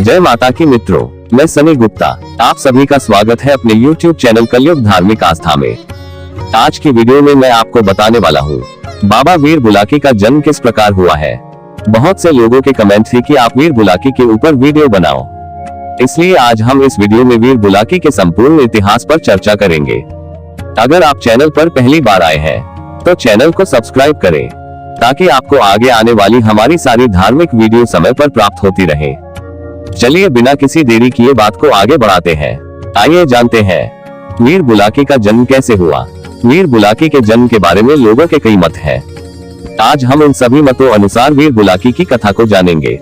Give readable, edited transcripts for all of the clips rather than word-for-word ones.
जय माता की मित्रों, मैं सनी गुप्ता। आप सभी का स्वागत है अपने YouTube चैनल कलयुग धार्मिक आस्था में। आज की वीडियो में मैं आपको बताने वाला हूँ बाबा वीर बुलाकी का जन्म किस प्रकार हुआ है। बहुत से लोगों के कमेंट थे कि आप वीर बुलाकी के ऊपर वीडियो बनाओ, इसलिए आज हम इस वीडियो में वीर बुलाकी के संपूर्ण इतिहास पर चर्चा करेंगे। अगर आप चैनल पर पहली बार आए हैं तो चैनल को सब्सक्राइब करें ताकि आपको आगे आने वाली हमारी सारी धार्मिक वीडियो समय पर प्राप्त होती रहे। चलिए बिना किसी देरी किए बात को आगे बढ़ाते हैं। आइए जानते हैं वीर बुलाकी का जन्म कैसे हुआ। वीर बुलाकी के जन्म के बारे में लोगों के कई मत हैं। आज हम उन सभी मतों अनुसार वीर बुलाकी की कथा को जानेंगे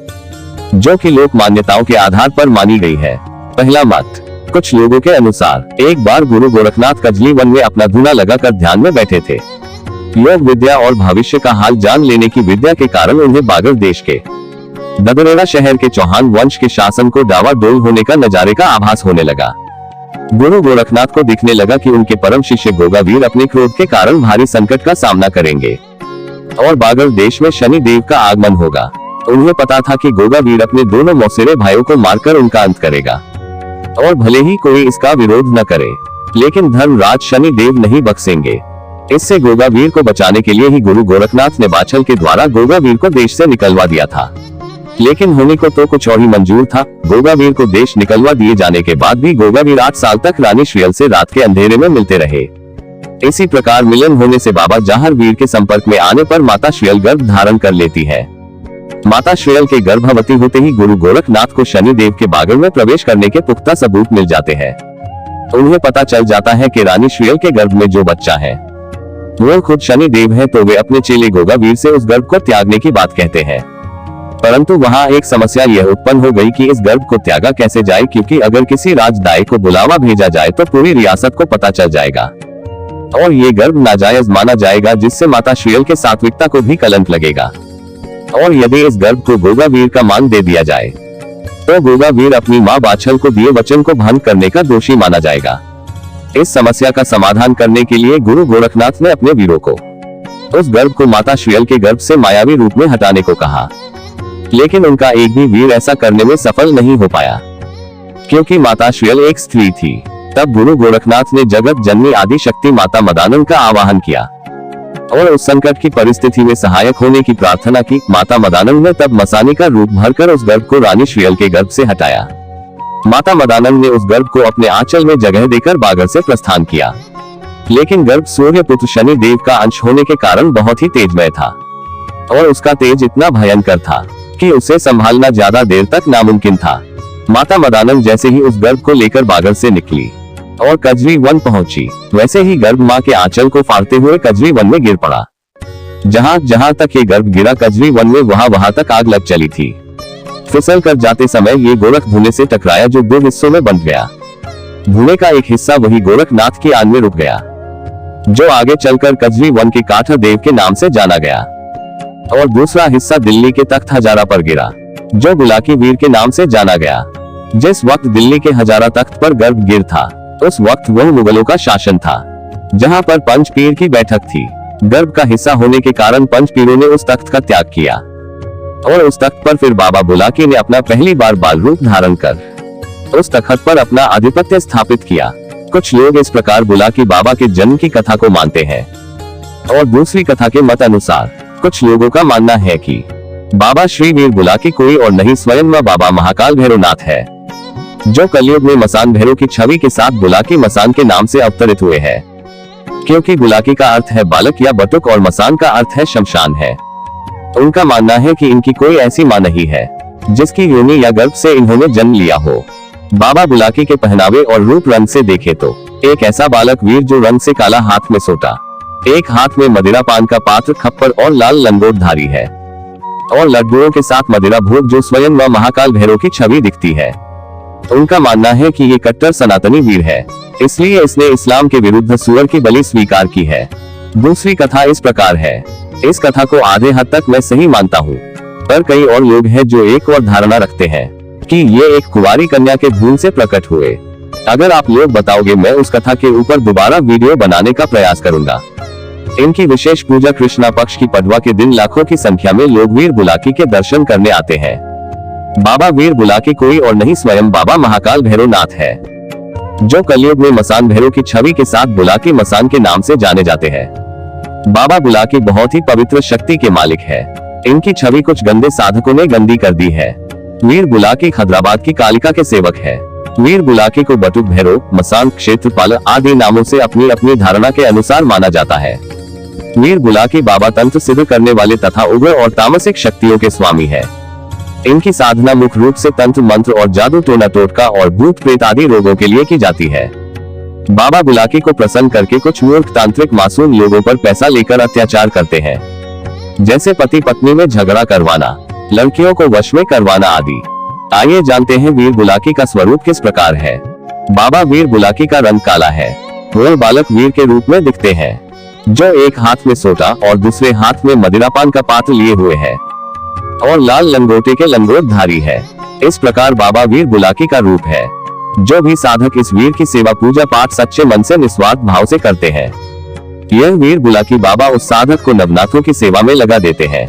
जो कि लोक मान्यताओं के आधार पर मानी गई है। पहला मत, कुछ लोगों के अनुसार एक बार गुरु गोरखनाथ कजली वन में अपना धूना लगाकर ध्यान में बैठे थे। योग विद्या और भविष्य का हाल जान लेने की विद्या के कारण उन्हें बागर देश के ददरेड़ा शहर के चौहान वंश के शासन को डावाडोल होने का नजारे का आभास होने लगा। गुरु गोरखनाथ को दिखने लगा कि उनके परम शिष्य गोगावीर अपने क्रोध के कारण भारी संकट का सामना करेंगे और बागर देश में शनि देव का आगमन होगा। उन्हें पता था कि गोगावीर अपने दोनों मौसेरे भाइयों को मारकर उनका अंत करेगा और भले ही कोई इसका विरोध न करे, लेकिन धर्मराज शनि देव नहीं बख्शेंगे। इससे गोगावीर को बचाने के लिए ही गुरु गोरखनाथ ने बाछल के द्वारा गोगावीर को देश से निकलवा दिया था। लेकिन होने को तो कुछ और ही मंजूर था। गोगावीर को देश निकलवा दिए जाने के बाद भी गोगावीर 8 साल तक रानी श्रीयल से रात के अंधेरे में मिलते रहे। इसी प्रकार मिलन होने से बाबा जाहरवीर के संपर्क में आने पर माता श्रीयल गर्भ धारण कर लेती है। माता श्रीयल के गर्भवती होते ही गुरु गोरखनाथ को शनि देव के बागर में प्रवेश करने के पुख्ता सबूत मिल जाते हैं। उन्हें पता चल जाता है कि रानी श्रीयल के गर्भ में जो बच्चा है वो खुद शनि देव है, तो वे अपने चेले गोगावीर से उस गर्भ को त्यागने की बात कहते हैं। परंतु वहाँ एक समस्या यह उत्पन्न हो गई कि इस गर्भ को त्यागा कैसे जाए, क्योंकि अगर किसी राजदाई को बुलावा भेजा जाए तो पूरी रियासत को पता चल जाएगा और ये गर्भ नाजायज माना जाएगा, जिससे माता श्रीयल के सात्विकता को भी कलंक लगेगा। और यदि इस गर्भ को गोगावीर का मान दे दिया जाए तो गोगावीर अपनी माँ बाछल को दिए वचन को भंग करने का दोषी माना जाएगा। इस समस्या का समाधान करने के लिए गुरु गोरखनाथ ने अपने वीरों को उस गर्भ को माता श्रीयल के गर्भ से मायावी रूप में हटाने को कहा, लेकिन उनका एक भी वीर ऐसा करने में सफल नहीं हो पाया, क्योंकि माता श्रीयल एक स्त्री थी। तब गुरु गोरखनाथ ने जगत जननी आदि शक्ति माता मदानन का आवाहन किया और उस संकट की परिस्थिति में सहायक होने की प्रार्थना की। माता मदानन ने तब मसानी का रूप भरकर उस गर्भ को रानी श्रीयल के गर्भ से हटाया। माता मदानन ने उस गर्भ को अपने आंचल में जगह देकर बागर से प्रस्थान किया, लेकिन गर्भ सूर्य पुत्र शनि देव का अंश होने के कारण बहुत ही तेजमय था और उसका तेज इतना भयंकर था कि उसे संभालना ज्यादा देर तक नामुमकिन था। माता मदानन जैसे ही उस गर्भ को लेकर बागर से निकली और कजरी वन पहुंची, वैसे ही गर्भ माँ के आंचल को फाड़ते हुए कजरी वन में गिर पड़ा। जहाँ जहाँ तक ये गर्भ गिरा कजरी वन में वहाँ तक आग लग चली थी। फिसल कर जाते समय ये गोरख धूने से टकराया जो 2 हिस्सों में बंट गया। धूने का एक हिस्सा वही गोरखनाथ की आन में रुक गया, जो आगे चलकर कजरी वन के काठर देव के नाम से जाना गया, और दूसरा हिस्सा दिल्ली के तख्त हजारा पर गिरा, जो बुलाकी वीर के नाम से जाना गया। जिस वक्त दिल्ली के हजारा तख्त पर गर्भ गिर था, उस वक्त वह मुगलों का शासन था, जहां पर पंच पीर की बैठक थी। गर्भ का हिस्सा होने के कारण पंच पीरों ने उस तख्त का त्याग किया और उस तख्त पर फिर बाबा बुलाकी ने अपना पहली बार बाल रूप धारण कर उस तख्त पर अपना आधिपत्य स्थापित किया। कुछ लोग इस प्रकार बुलाकी बाबा के जन्म की कथा को मानते हैं और दूसरी कथा के मत अनुसार कुछ लोगों का मानना है कि बाबा श्री वीर बुलाकी कोई और नहीं स्वयं मां बाबा महाकाल भैरवनाथ है, जो कलयुग में मसान भैरव की छवि के साथ बुलाकी मसान के नाम से अवतरित हुए हैं। क्योंकि बुलाकी का अर्थ है बालक या बटुक और मसान का अर्थ है शमशान है। उनका मानना है कि इनकी कोई ऐसी मां नहीं है जिसकी योनि या गर्भ से इन्होंने जन्म लिया हो। बाबा बुलाकी के पहनावे और रूप रंग से देखे तो एक ऐसा बालक वीर जो रंग से काला, हाथ में सोटा, एक हाथ में मदिरा पान का पात्र, खप्पर और लाल लंगोट धारी है, और लड्डुओं के साथ मदिरा भोग, जो स्वयं मां महाकाल भैरव की छवि दिखती है। उनका मानना है कि ये कट्टर सनातनी वीर है, इसलिए इसने इस्लाम के विरुद्ध सूअर की बलि स्वीकार की है। दूसरी कथा इस प्रकार है। इस कथा को आधे हद तक मैं सही मानता हूँ, पर कई और लोग हैं जो एक और धारणा रखते हैं कि ये एक कुंवारी कन्या के भ्रूण से प्रकट हुए। अगर आप लोग बताओगे, मैं उस कथा के ऊपर दोबारा वीडियो बनाने का प्रयास करूंगा। इनकी विशेष पूजा कृष्णा पक्ष की पडवा के दिन लाखों की संख्या में लोग वीर बुलाकी के दर्शन करने आते हैं। बाबा वीर बुलाकी कोई और नहीं स्वयं बाबा महाकाल भैरवनाथ है, जो कलयुग में मसान भैरव की छवि के साथ बुलाकी मसान के नाम से जाने जाते हैं। बाबा बुलाकी बहुत ही पवित्र शक्ति के मालिक है। इनकी छवि कुछ गंदे साधकों ने गंदी कर दी है। वीर बुलाकी खैदराबाद की कालिका के सेवक है। वीर बुलाकी को बटुक भैरव, मसान, क्षेत्रपाल आदि नामों से अपनी अपनी धारणा के अनुसार माना जाता है। वीर बुलाकी बाबा तंत्र सिद्ध करने वाले तथा उग्र और तामसिक शक्तियों के स्वामी है। इनकी साधना मुख्य रूप से तंत्र मंत्र और जादू टोना टोटका और भूत प्रेत आदि रोगों के लिए की जाती है। बाबा बुलाकी को प्रसन्न करके कुछ मूर्ख तांत्रिक मासूम लोगों पर पैसा लेकर अत्याचार करते हैं, जैसे पति पत्नी में झगड़ा करवाना, लड़कियों को वश में करवाना आदि। आइए जानते हैं वीर बुलाकी का स्वरूप किस प्रकार है। बाबा वीर बुलाकी का रंग काला है। वो बालक वीर के रूप में दिखते हैं, जो एक हाथ में सोटा और दूसरे हाथ में मदिरापान का पात्र लिए हुए है और लाल लंगोटे के लंगोटधारी है। इस प्रकार बाबा वीर बुलाकी का रूप है। जो भी साधक इस वीर की सेवा पूजा पाठ सच्चे मन से निस्वार्थ भाव से करते हैं, यह वीर बुलाकी बाबा उस साधक को नवनाथों की सेवा में लगा देते हैं।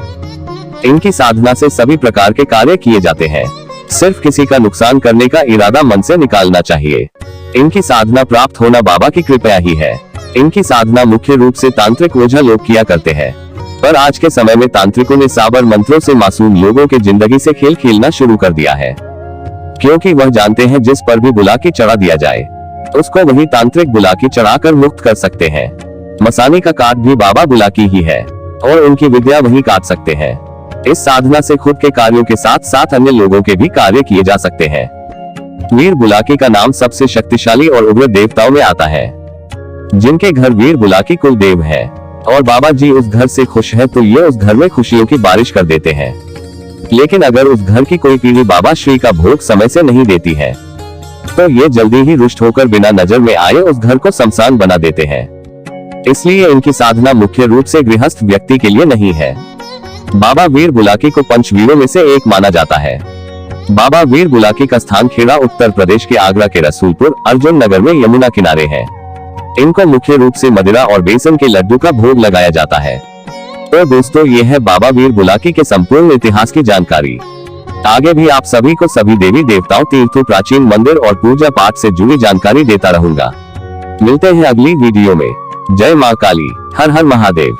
इनकी साधना से सभी प्रकार के कार्य किए जाते हैं। सिर्फ किसी का नुकसान करने का इरादा मन से निकालना चाहिए। इनकी साधना प्राप्त होना बाबा की कृपया ही है। इनकी साधना मुख्य रूप से तांत्रिक ओझा लोग किया करते हैं, पर आज के समय में तांत्रिकों ने साबर मंत्रों से मासूम लोगों की जिंदगी से खेल खेलना शुरू कर दिया है, क्योंकि वह जानते हैं जिस पर भी बुलाकी चढ़ा दिया जाए उसको वही तांत्रिक बुलाकी चढ़ाकर मुक्त कर सकते हैं। मसाने का काट भी बाबा बुलाकी ही है और उनकी विद्या वही काट सकते हैं। इस साधना से खुद के कार्यों के साथ साथ अन्य लोगों के भी कार्य किए जा सकते हैं। वीर बुलाकी का नाम सबसे शक्तिशाली और उग्र देवताओं में आता है, जिनके घर वीर बुलाकी कुल देव है और बाबा जी उस घर से खुश है तो ये उस घर में खुशियों की बारिश कर देते हैं। लेकिन अगर उस घर की कोई पीढ़ी बाबा श्री का भोग समय से नहीं देती है तो ये जल्दी ही रुष्ट होकर बिना नजर में आए उस घर को शमशान बना देते हैं। इसलिए इनकी साधना मुख्य रूप से गृहस्थ व्यक्ति के लिए नहीं है। बाबा वीर बुलाकी को पंचवीरों में से एक माना जाता है। बाबा वीर बुलाकी का स्थान खेड़ा उत्तर प्रदेश के आगरा के रसूलपुर अर्जुन नगर में यमुना किनारे है। इनको मुख्य रूप से मदिरा और बेसन के लड्डू का भोग लगाया जाता है। तो दोस्तों, ये है बाबा वीर बुलाकी के संपूर्ण इतिहास की जानकारी। आगे भी आप सभी को सभी देवी देवताओं, तीर्थों, प्राचीन मंदिर और पूजा पाठ से जुड़ी जानकारी देता रहूंगा। मिलते हैं अगली वीडियो में। जय मां काली, हर हर महादेव।